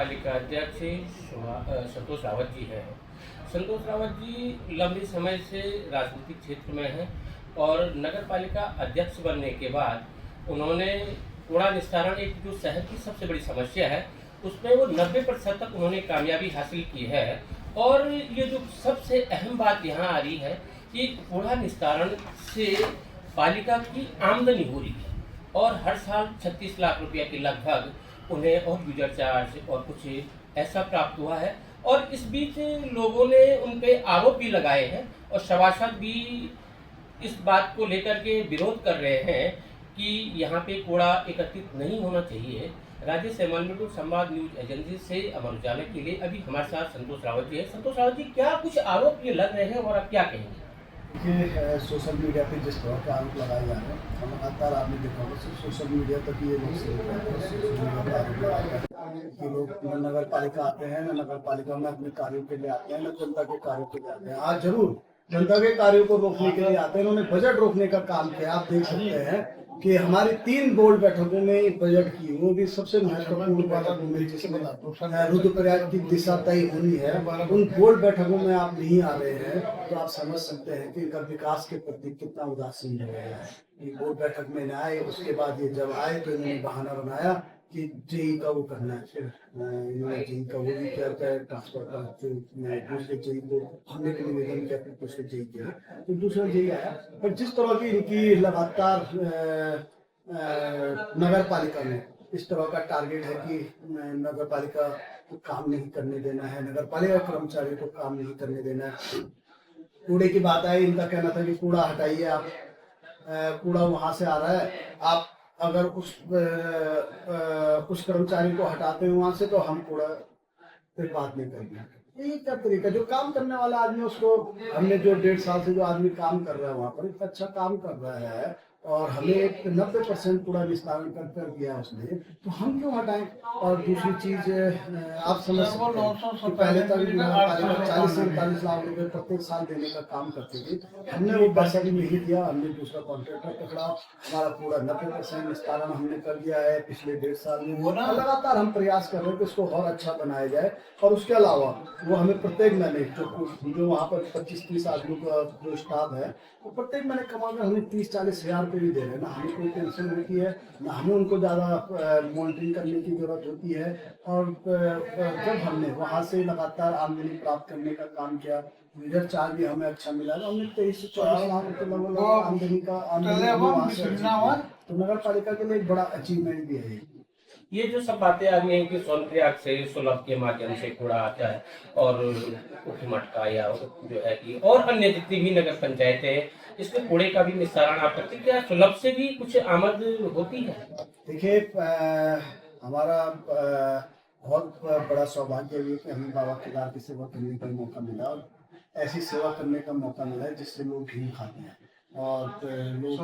पालिका अध्यक्ष संतोष रावत जी हैं। संतोष रावत जी लंबे समय से राजनीतिक क्षेत्र में हैं और नगर पालिका अध्यक्ष बनने के बाद उन्होंने कूड़ा निस्तारण, एक जो शहर की सबसे बड़ी समस्या है, उसमें वो 90% तक उन्होंने कामयाबी हासिल की है। और ये जो सबसे अहम बात यहाँ आ रही है कि कूड़ा निस्तारण से पालिका की आमदनी हो रही है और हर साल 36 लाख रुपया के लगभग उन्हें और यूजर चार्ज और कुछ ऐसा प्राप्त हुआ है। और इस बीच लोगों ने उन पे आरोप भी लगाए हैं और सभासद भी इस बात को लेकर के विरोध कर रहे हैं कि यहाँ पे कूड़ा एकत्रित नहीं होना चाहिए। राज्य से मलमीपुर संवाद न्यूज एजेंसी से अमर उजाला के लिए अभी हमारे साथ संतोष रावत जी है। संतोष रावत जी, क्या कुछ आरोप ये लग रहे हैं और आप क्या कहेंगे? देखिए, सोशल मीडिया पे जिस तरह के आरोप लगाए जा रहे हैं, हम लगातार आपने देखा होगा सिर्फ सोशल मीडिया तक ये लोग सोशल मीडिया पर आरोप लगाए जा रहे हैं कि लोग न नगर पालिका आते हैं, न नगर पालिका में अपने कार्यों के लिए आते हैं, न जनता के कार्यों के लिए आते हैं। आज जरूर जनता के कार्यों को रोकने के लिए आते हैं। इन्होंने बजट रोकने का काम किया। आप देख सकते हैं कि हमारी 3 बोर्ड बैठकों में बजट की, वो भी सबसे महत्वपूर्ण बैठकों में जिसमें रुद्रप्रयाग की दिशा तय होनी है, उन बोर्ड बैठकों में आप नहीं आ रहे हैं तो आप समझ सकते हैं कि इनका विकास के प्रति कितना उदासीन हो गया है। ये बोर्ड बैठक में न आए, उसके बाद ये जब आए तो इन्होंने बहाना बनाया कि जेई का वो करना है। फिर इन्होंने जेई का वो भी किया, ट्रांसफर का दूसरे जेई को हमने भी निवेदन किया, फिर दूसरे जेई किया, तो दूसरा जेई आया। पर जिस तरह की इनकी लगातार नगर पालिका में इस तरह का टारगेट है कि नगर पालिका को काम नहीं करने देना है, नगर पालिका कर्मचारियों को काम नहीं करने देना है। कूड़े की बात आई, इनका कहना था कि कूड़ा हटाइए आप, कूड़ा वहां से आ रहा है, आप अगर उस कर्मचारी को हटाते हैं वहां से तो हम कूड़ा पे बात नहीं करेंगे। यही क्या तरीका, जो काम करने वाला आदमी, उसको हमने जो 1.5 साल से जो आदमी काम कर रहा है वहां पर, इतना अच्छा काम कर रहा है और हमें एक 90% कूड़ा निस्तारण कर दिया उसने, तो हम क्यों हटाएं? और दूसरी चीज आप समझ सकते हैं कि पहले तक 40 से 45 लाख रुपए प्रत्येक साल देने का काम करती थी। हमने वो पैसा भी नहीं दिया, हमने दूसरा कॉन्ट्रैक्टर पकड़ा, हमारा पूरा 90% निस्तारण हमने कर दिया है पिछले 1.5 साल में। लगातार हम प्रयास कर रहे हैं कि इसको और अच्छा बनाया जाए। और उसके अलावा वो हमें प्रत्येक महीने जो वहाँ पर 25-30 आदमी का जो स्टाफ है, वो प्रत्येक महीने कमा कर हमें 30-40 हजार रुपये भी दे रहे हैं ना। हमें कोई टेंशन होती है ना, हमें उनको ज़्यादा मॉनिटरिंग करने की जरूरत होती है। और जब हमने वहाँ से लगातार आमदनी प्राप्त करने का काम किया, यूजर चार्ज भी हमें अच्छा मिला, तो हमने 23 से 24 लाख रुपये लगभग आमदनी वहाँ से, तो नगर पालिका के लिए एक बड़ा अचीवमेंट भी है। ये जो सब बातें आ रही हैं कि सोनप्रयाग से सुलभ के माध्यम से कूड़ा आता है और मटका या जो है कि और अन्य जितनी भी नगर पंचायतें हैं, इसके कूड़े का भी निस्तारण आप करते हैं, क्या सुलभ से भी कुछ आमद होती है? देखिए, हमारा बहुत बड़ा सौभाग्य है कि हमें बाबा केदार की सेवा करने का मौका मिला और ऐसी सेवा करने का मौका मिला है जिससे लोग घी खाते हैं और लोग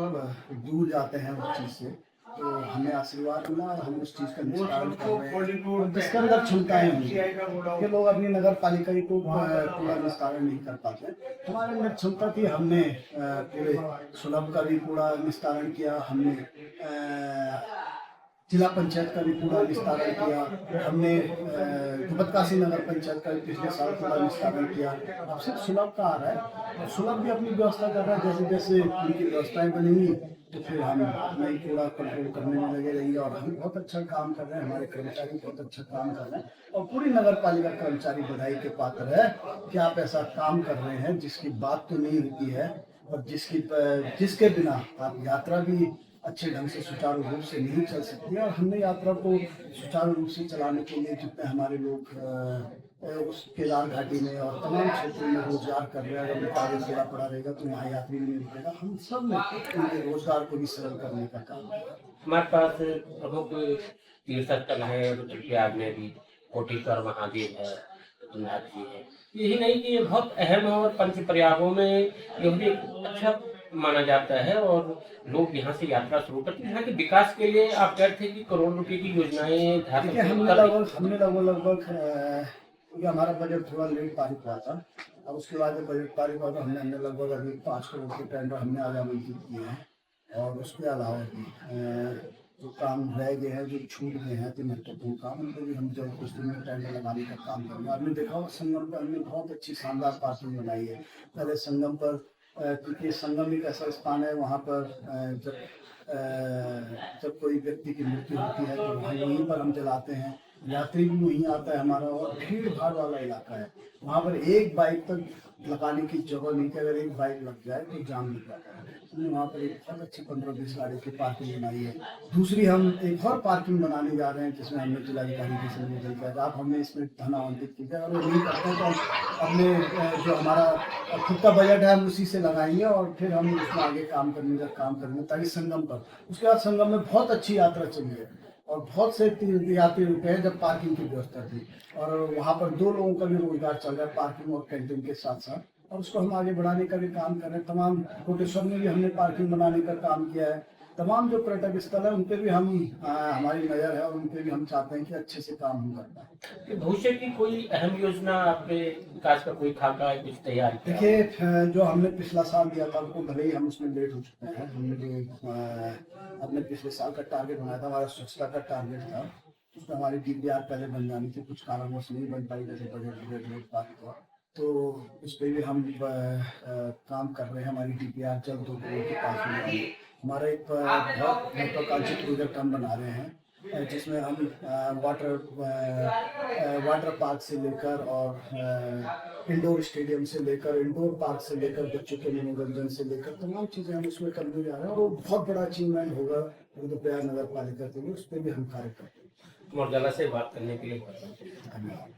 दूर जाते हैं उस चीज़ से। तो हमें आशीर्वाद मिला और हम उस चीज़ का निस्तारण कर रहे हैं और जिसके अंदर क्षमताएं होंगी कि लोग अपनी नगर पालिका को पूरा निस्तारण नहीं कर पाते। हमारे अंदर क्षमता थी, हमने पूरे सुलभ का भी पूरा निस्तारण किया, हमने जिला पंचायत का भी पूरा निस्तारण किया, हमने दुबतकाशी नगर पंचायत का भी पिछले साल पूरा निस्तारण किया। अब सिर्फ सुलभ का आ रहा है और सुलभ भी अपनी व्यवस्था कर रहा है। जैसे जैसे उनकी व्यवस्थाएं बनेंगी तो फिर हम अपना ही कूड़ा कंट्रोल करने में लगे रहेंगे और हम बहुत अच्छा काम कर रहे हैं, हमारे कर्मचारी बहुत अच्छा काम कर रहे हैं और पूरी नगर पालिका कर्मचारी बधाई के पात्र है कि आप ऐसा काम कर रहे हैं जिसकी बात तो नहीं होती है और जिसके बिना आप यात्रा भी अच्छे ढंग से सुचारू रूप से नहीं चल सकती है। और हमने यात्रा को सुचारू रूप से चलाने के लिए जितने हमारे लोग उस केदार घाटी में और तमाम क्षेत्रों में रोजगार कर रहे हैं, अगर उनका आगे जोड़ा पड़ा रहेगा तो वहाँ यात्री भी नहीं रुकेगा। हम सब ने उनके रोजगार को भी सरल करने का काम किया। हमारे पास प्रमुख तीर्थ स्थल है, रुद्रप्रयाग में भी कोटीश्वर महादेव है, तुंगनाथ जी है। यही नहीं कि ये बहुत अहम है और पंच प्रयागों में ये भी एक अच्छा माना जाता है और लोग यहाँ से यात्रा शुरू करते हैं। यहाँ के विकास के लिए आप कहते हैं कि करोड़ रुपए की योजनाएं हमने लगभग क्योंकि हमारा बजट थोड़ा लेट पारित हुआ था, अब उसके बाद जब बजट पारित हुआ तो हमने लगभग अभी 5 करोड़ के टेंडर हमने आज आमंत्रित किए हैं। और उसके अलावा भी जो काम रह गए हैं, जो छूट गए हैं, तो महत्वपूर्ण काम, उनको भी हम जो कुछ दिन में टेंडर लगाने का काम करेंगे। आपने देखा होगा संगम पर हमने बहुत अच्छी शानदार पार्किंग बनाई है। पहले संगम पर क्योंकि संगम एक ऐसा स्थान है, वहाँ पर जब कोई व्यक्ति की मृत्यु होती है तो वहीं पर हम जलाते हैं, यात्री भी वहीं आता है हमारा, और भीड़ भाड़ वाला इलाका है, वहाँ पर एक बाइक तक लगाने की जगह नहीं, कि अगर एक बाइक लग जाए तो जाम लग जाता है। हमने वहाँ पर एक बहुत अच्छी 15-20 गाड़ी की पार्किंग बनाई है। दूसरी हम एक और पार्किंग बनाने जा रहे हैं, जिसमें हमने जिलाधिकारी जी से निवेदन किया, आप हमने इसमें धन आवंटित किया, अगर वो नहीं करते हैं तो हम अपने जो हमारा खुद का बजट है हम उसी से लगाएंगे, और फिर हम उसमें आगे काम करेंगे ताकि संगम पर, उसके बाद संगम में बहुत अच्छी यात्रा चली है और बहुत से यात्री रुके हैं जब पार्किंग की व्यवस्था थी, और वहाँ पर 2 लोगों का भी रोजगार चल रहा है पार्किंग और कैंटीन के साथ साथ, और उसको हम आगे बढ़ाने का भी काम कर रहे हैं। तमाम कोटेश्वर में भी हमने पार्किंग बनाने का काम किया है। तमाम जो पर्यटक स्थल है उन पे भी हम हमारी नज़र है, और उन पे भी हम चाहते हैं कि अच्छे से काम हम कर पाएँ। कि भविष्य की कोई अहम योजना आपके विकास का कोई खाका है, कुछ तैयार किया? देखिए, जो हमने पिछला साल दिया था उसको भले ही हम उसमें लेट हो चुके हैं। हमने जो अपने पिछले साल का टारगेट बनाया था, हमारा स्वच्छता का टारगेट था, उसमें हमारी DPR पहले बन जानी थी, कुछ कारणवश नहीं बन पाई, जैसे बजट पास हुआ, तो उस पर भी हम काम कर रहे हैं। हमारी DPR जल्द 2 करोड़ के पास में है। हमारा एक बहुत महत्वाकांक्षी प्रोजेक्ट हम बना रहे हैं, जिसमें हम वाटर पार्क से लेकर और इंडोर स्टेडियम से लेकर, इंडोर पार्क से लेकर, बच्चों के मनोरंजन से लेकर तमाम चीज़ें हम उसमें करने जा रहे हैं, और वो बहुत बड़ा अचीवमेंट होगा रुद्रप्रयाग नगर पालिका के लिए, उस पर भी हम कार्य करते हैं। मुरगला से बात करने के लिए धन्यवाद।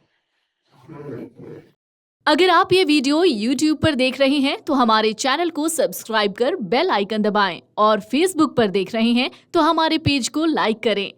अगर आप ये वीडियो YouTube पर देख रहे हैं तो हमारे चैनल को सब्सक्राइब कर बेल आइकन दबाएं, और Facebook पर देख रहे हैं तो हमारे पेज को लाइक करें।